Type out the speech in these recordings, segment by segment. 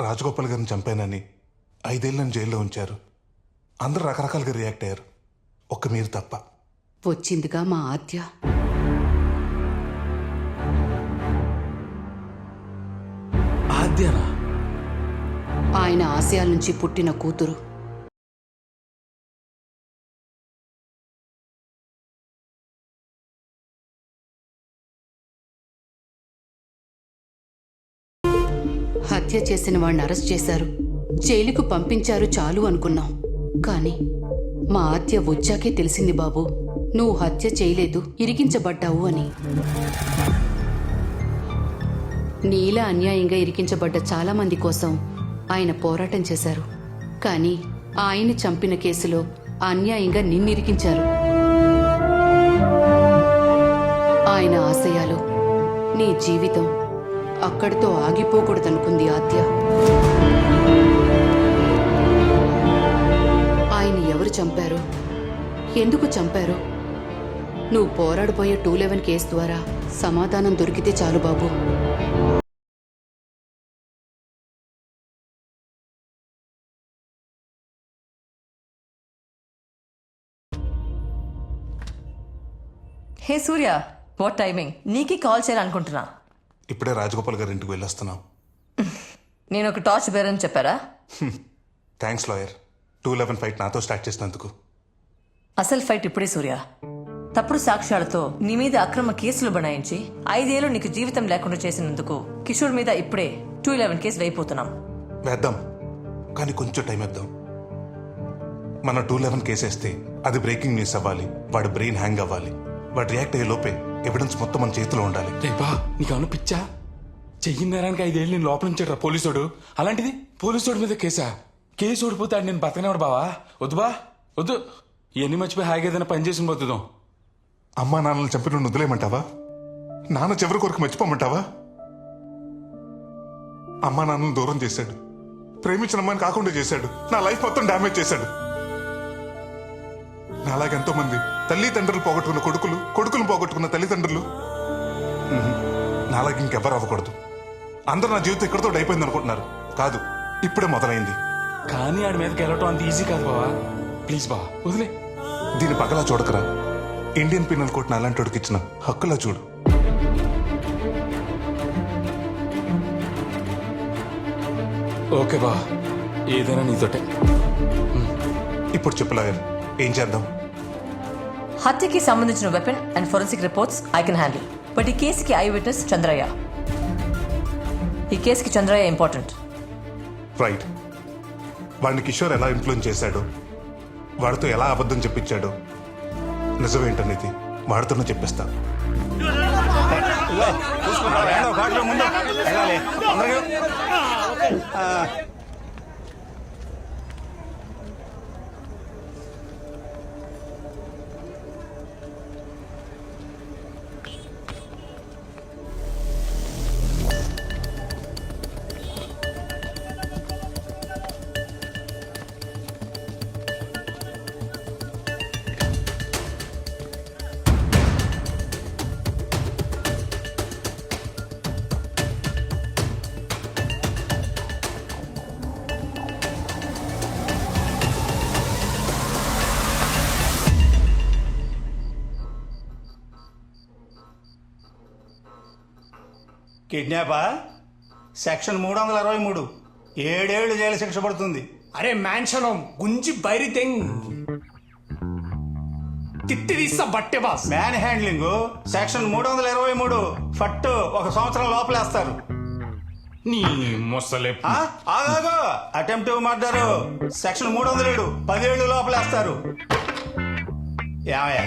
రాజగోపాల్ గారిని చంపానని 5 ఏళ్ళు నన్ను జైల్లో ఉంచారు. అందరూ రకరకాలుగా రియాక్ట్ అయ్యారు, ఒక్క మీరు తప్ప. వచ్చిందిగా మా ఆద్య. ఆద్యనా? ఆయన ఆశయాల నుంచి పుట్టిన కూతురు. హత్య చేసిన వాడిని అరెస్ట్ చేశారు, జైలుకు పంపించారు, చాలు అనుకున్నాం. కానీ మా ఆద్య వచ్చాకే తెలిసింది బాబు, నువ్వు హత్య చేయలేదు, ఇరికించబడ్డావు అని. నీలా అన్యాయంగా ఇరికించబడ్డ చాలా మంది కోసం ఆయన పోరాటం చేశారు. కానీ ఆయన్ని చంపిన కేసులో అన్యాయంగా నిన్నిరికించారు. ఆయన ఆశయాలు, నీ జీవితం అక్కడితో ఆగిపోకూడదనుకుంది ఆద్య. ఆయన ఎవరు చంపారో, ఎందుకు చంపారో నువ్వు పోరాడబోయే 211 కేసు ద్వారా సమాధానం దొరికితే చాలు బాబు. హే సూర్య, వాట్ టైమింగ్? నీకే కాల్ చేయాలనుకుంటున్నా. ఇప్పుడే రాజగోపాల్ గారి ఇంటికి వెళ్ళొస్తున్నాం. నేను ఒక టార్చ్ బేరని చెప్పారా? థ్యాంక్స్ లాయర్, 211 ఫైట్ నాతో స్టార్ట్ చేసినందుకు. అసలు ఫైట్ ఇప్పుడే సూర్య. తప్పుడు సాక్ష్యాలతో నీ మీద అక్రమ కేసులు బనాయించి 5 ఏళ్ళు నీకు జీవితం లేకుండా చేసినందుకు కిషోర్ మీద ఇప్పుడే 211 కేసు వేయిపోతున్నాం. వేద్దాం, కానీ కొంచెం టైం ఇద్దాం. మనం 211 కేసేస్తే అది బ్రేకింగ్ న్యూస్ అవ్వాలి, వాడి బ్రెయిన్ హ్యాంగ్ అవ్వాలి, వాడు రియాక్ట్ అయ్యే లోపే ఎవిడెన్స్ మొత్తం మన చేతిలో ఉండాలి. రేపా నీకు అవును పిచ్చా? చెయ్యి నేరానికి 5 ఏళ్ళు నేను లోపల ఉంచాడు పోలీసోడు. అలాంటిది పోలీసోడు మీద కేసు ఓడిపోతే ఆడు నేను బతకనేవాడు బావా. వద్దు బా, వద్దు. ఇవన్నీ మర్చిపోయి హాయిగా ఏదైనా పని చేసి బతుకుదాం. అమ్మా నాన్నలు చంపి నువ్వు వదిలేయమంటావా? నాన్న చివరి కొరకు మర్చిపోమంటావా? అమ్మా నాన్నలు దూరం చేశాడు, ప్రేమించిన అమ్మాయిని కాకుండా చేశాడు, నా లైఫ్ మొత్తం డ్యామేజ్ చేశాడు. నాలాగెంతో మంది తల్లిదండ్రులు పోగొట్టుకున్న కొడుకులు పోగొట్టుకున్న తల్లిదండ్రులు. నాలాగే ఇంకెవ్వరు అవ్వకూడదు. అందరూ నా జీవితం ఇక్కడితో అయిపోయింది అనుకుంటున్నారు. కాదు, ఇప్పుడే మొదలైంది. కానీ ఆడి మీదకి వెళ్ళటం అంత ఈజీ కాదు బావా. ప్లీజ్ బా, వదిలే. దీని పగలా చూడకరా, ఇండియన్ పీనల్ కోడ్ అలాంటి ఇచ్చిన హక్కులా చూడు. ఓకే బా, ఏదైనా నీతోటే. ఇప్పుడు చెప్పు లాయర్, ఏం చేద్దాం? హత్యకి సంబంధించిన weapon and forensic reports I can handle. But ఈ కేసుకి ఐ విట్నెస్ చంద్రయ్య. ఈ కేసుకి చంద్రయ్య ఇంపార్టెంట్. రైట్. వాడిని కిషోర్ ఎలా ఇన్ఫ్లుయెన్స్ చేశాడు, వాడితో ఎలా అబద్ధం చెప్పించాడు, నిజమేంటనేది వాడితోనే చెప్పిస్తా. కిడ్నాపా? సెక్షన్ 323, 7 ఏళ్ళు జైలు శిక్ష పడుతుంది. అరే మ్యాన్షనం గుంజి బైరి తెంగ్ తిట్టి తీస్తా బట్టే బాస్. మ్యాన్ హ్యాండ్లింగ్ సెక్షన్ 323 ఫట్టు 1 సంవత్సరం లోపలేస్తారు. నీ మొసలే. ఆగాగో, అటెంప్ట్ మర్డర్ సెక్షన్ 307 10 ఏళ్ళు లోపలేస్తారు. ఏమయ్యా,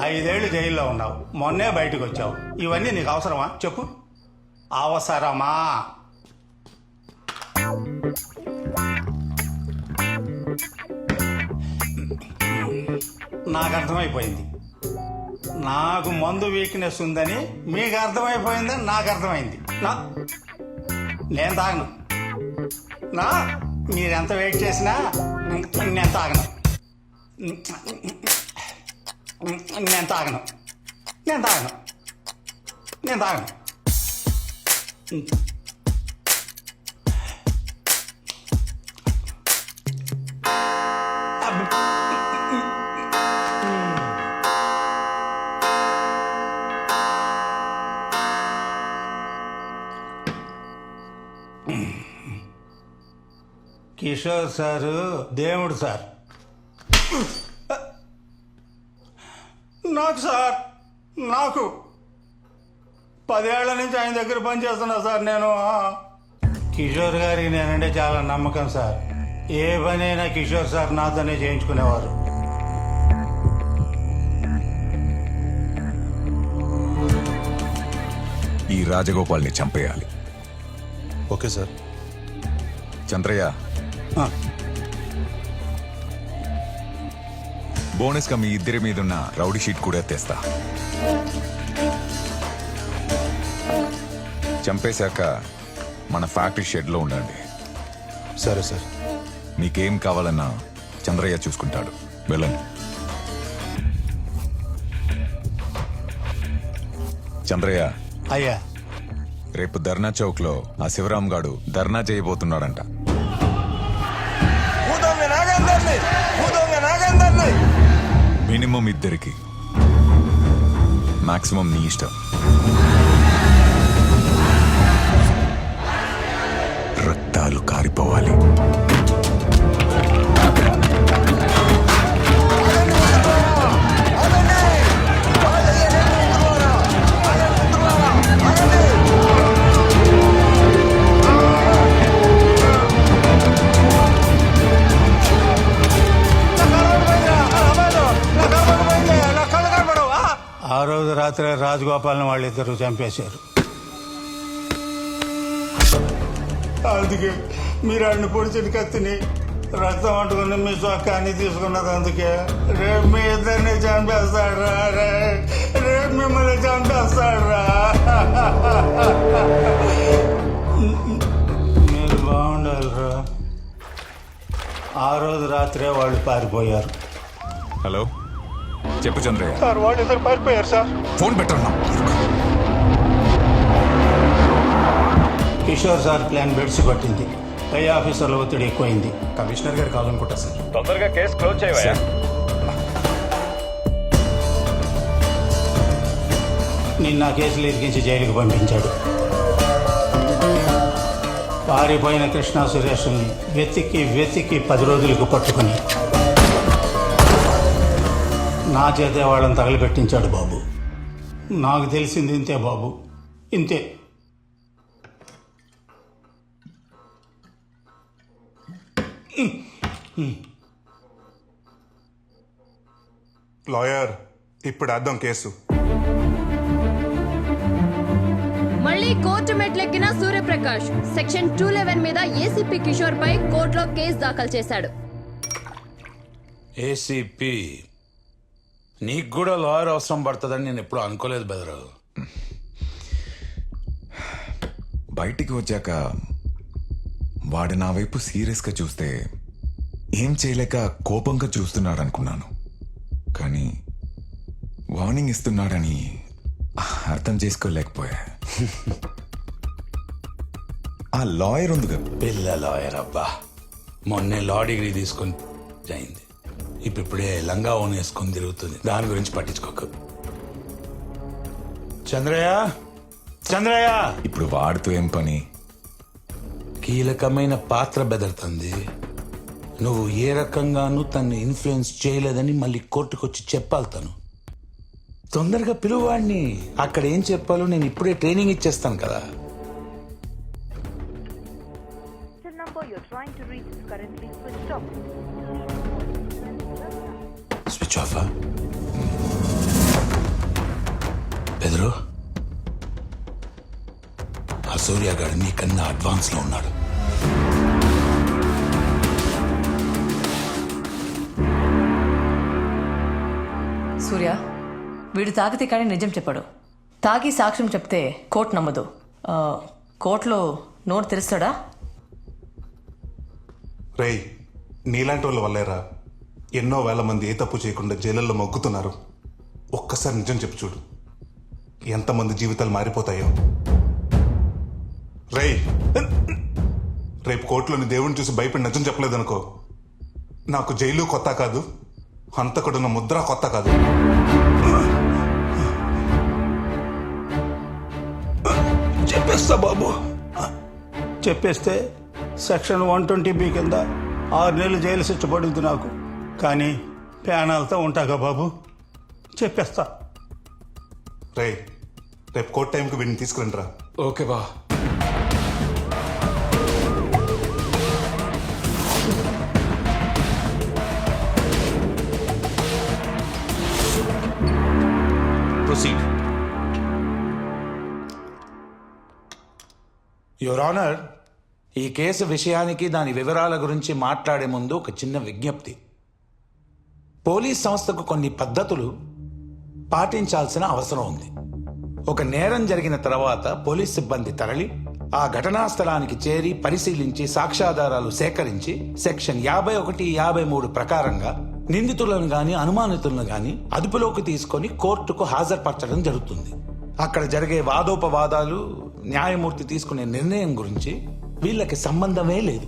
5 ఏళ్ళు జైల్లో ఉన్నావు, మొన్నే బయటకు వచ్చావు. ఇవన్నీ నీకు అవసరమా చెప్పు? అవసరమా? నాకు అర్థమైపోయింది. నాకు మందు వీక్నెస్ ఉందని మీకు అర్థమైపోయిందని నాకు అర్థమైంది. నేను తాగను. మీరెంత వెయిట్ చేసినా నేను తాగను. నేను తాగను. నేను తాగను. నేను తాగను. కిషోర్ సారు దేవుడు సార్. నాకు సార్, నాకు 10 ఏళ్ల నుంచి ఆయన దగ్గర పనిచేస్తున్నా సార్ నేను. కిషోర్ గారికి నేనంటే చాలా నమ్మకం సార్. ఏ పనైనా కిషోర్ సార్ నాతోనే చేయించుకునేవారు. ఈ రాజగోపాల్ని చంపేయాలి. Okay sir. చంద్రయ్య, ఆ, బోనస్ గా మీ ఇద్దరి మీదున్న రౌడీ షీట్ కూడా తెస్తా. చంపేశాక మన ఫ్యాక్టరీ షెడ్ లో ఉండండి. సరే సార్. మీకేం కావాలన్నా చంద్రయ్య చూసుకుంటాడు. వెళ్ళండి. చంద్రయ్య, అయ్యా. రేపు ధర్నా చౌక్ లో ఆ శివరాం గాడు ధర్నా చేయబోతున్నాడంట. మినిమం ఇద్దరికి, మాక్సిమం నీ ఇష్టం. రక్తాలు కారిపోవాలి. ఆ రోజు రాత్రి రాజగోపాల్ని వాళ్ళిద్దరూ చంపేశారు. అందుకే మీరు ఆడిని పొడిచిన కత్తిని రక్తం అంటుకుని మీ చొక్కాన్ని తీసుకున్నది. అందుకే రేపు మీ ఇద్దరిని చంపేస్తాడ్రా. రేపు మిమ్మల్ని చంపేస్తాడ్రా. మీరు బాగుండాలిరా. ఆ రోజు రాత్రే వాళ్ళు పారిపోయారు. హలో, చెప్పు చంద్రయ్య. సార్, వాళ్ళు ఇద్దరు పారిపోయారు సార్. ఫోన్ పెట్టన్నా. కిషోర్ సార్ ప్లాన్ బెడ్స్ పట్టింది. పై ఆఫీసర్ల ఒత్తిడి ఎక్కువైంది. కమిషనర్ గారు కావాలనుకుంటా సార్. తొందరగా కేసు క్లోజ్ చేయవా. నిన్న కేసులు ఇరికించి జైలుకు పంపించాడు. పారిపోయిన కృష్ణా సురేష్ని వెతికి 10 రోజులకు పట్టుకుని నా చేతే వాళ్ళని తగలబెట్టించాడు బాబు. నాకు తెలిసింది ఇంతే బాబు, ఇంతే. లాయర్, ఇప్పుడు అర్థం కేసు. మళ్ళీ కోర్టు మెట్లెక్కిన సూర్యప్రకాష్ సెక్షన్ 211 మీద ఏసీపీ కిషోర్ పై కోర్టులో కేసు దాఖలు చేశాడు. ఏసీపీ, నీకు కూడా లాయర్ అవసరం పడుతుందని నేను ఎప్పుడు అనుకోలేదు బెదరు. బయటికి వచ్చాక వాడు నా వైపు సీరియస్గా చూస్తే ఏం చేయలేక కోపంగా చూస్తున్నాడు అనుకున్నాను. కానీ వార్నింగ్ ఇస్తున్నాడని అర్థం చేసుకోలేకపోయా. ఆ లాయర్ ఉందిగా, పిల్ల లాయర్ అబ్బా, మొన్నే లా డిగ్రీ తీసుకొని అయింది. ఇప్పుడే లంగా ఓన్ వేసుకొని తిరుగుతుంది. దాని గురించి పట్టించుకోకు. చంద్రయ్య, చంద్రయ్య, ఇప్పుడు వాడితో ఏం పని? కీలకమైన పాత్ర బెదరుతుంది. నువ్వు ఏ రకంగానూ తన్ని ఇన్ఫ్లుయెన్స్ చేయలేదని మళ్ళీ కోర్టుకొచ్చి చెప్పాలి. తను తొందరగా పిలువాడిని. అక్కడ ఏం చెప్పాలో నేను ఇప్పుడే ట్రైనింగ్ ఇచ్చేస్తాను కదా. Switch off. బెదరు, ఆ సూర్యగాడు నీకన్నా అడ్వాన్స్ లో ఉన్నాడు. సూర్య, వీడు తాగితే కానీ నిజం చెప్పాడు. తాగి సాక్ష్యం చెప్తే కోర్టు నమ్మదు. కోర్టులో నోరు తెరుస్తాడా? రేయ్, నీలాంటి వాళ్ళ వల్లేరా ఎన్నో వేల మంది ఏ తప్పు చేయకుండా జైళ్ళల్లో మొగ్గుతున్నారు. ఒక్కసారి నిజం చెప్పు చూడు, ఎంతమంది జీవితాలు మారిపోతాయో. రేయ్, రేపు కోర్టులోని దేవుడిని చూసి భయపడి నిజం చెప్పలేదనుకో, నాకు జైలు కొత్త కాదు, హంతకుడున్న ముద్ర కొత్త కాదు. చెప్పేస్తా బాబు. చెప్పేస్తే సెక్షన్ 120B కింద 6 నెలలు జైలు శిక్ష పడింది నాకు. కానీ ప్యానాలతో ఉంటాగా బాబు, చెప్పేస్తా. రే రేపు కోర్ట్ టైంకి వీడిని తీసుకురండి రా. ఓకే బా. ప్రొసీడ్. యువర్ ఆనర్, ఈ కేసు విషయానికి దాని వివరాల గురించి మాట్లాడే ముందు ఒక చిన్న విజ్ఞప్తి. పోలీస్ సంస్థకు కొన్ని పద్ధతులు పాటించాల్సిన అవసరం ఉంది. ఒక నేరం జరిగిన తర్వాత పోలీస్ సిబ్బంది తరలి ఆ ఘటనా స్థలానికి చేరి పరిశీలించి సాక్ష్యాధారాలు సేకరించి సెక్షన్ 51, 53 ప్రకారంగా నిందితులను గాని అనుమానితులను గాని అదుపులోకి తీసుకొని కోర్టుకు హాజరుపరచడం జరుగుతుంది. అక్కడ జరిగే వాదోపవాదాలు, న్యాయమూర్తి తీసుకునే నిర్ణయం గురించి వీళ్ళకి సంబంధమే లేదు.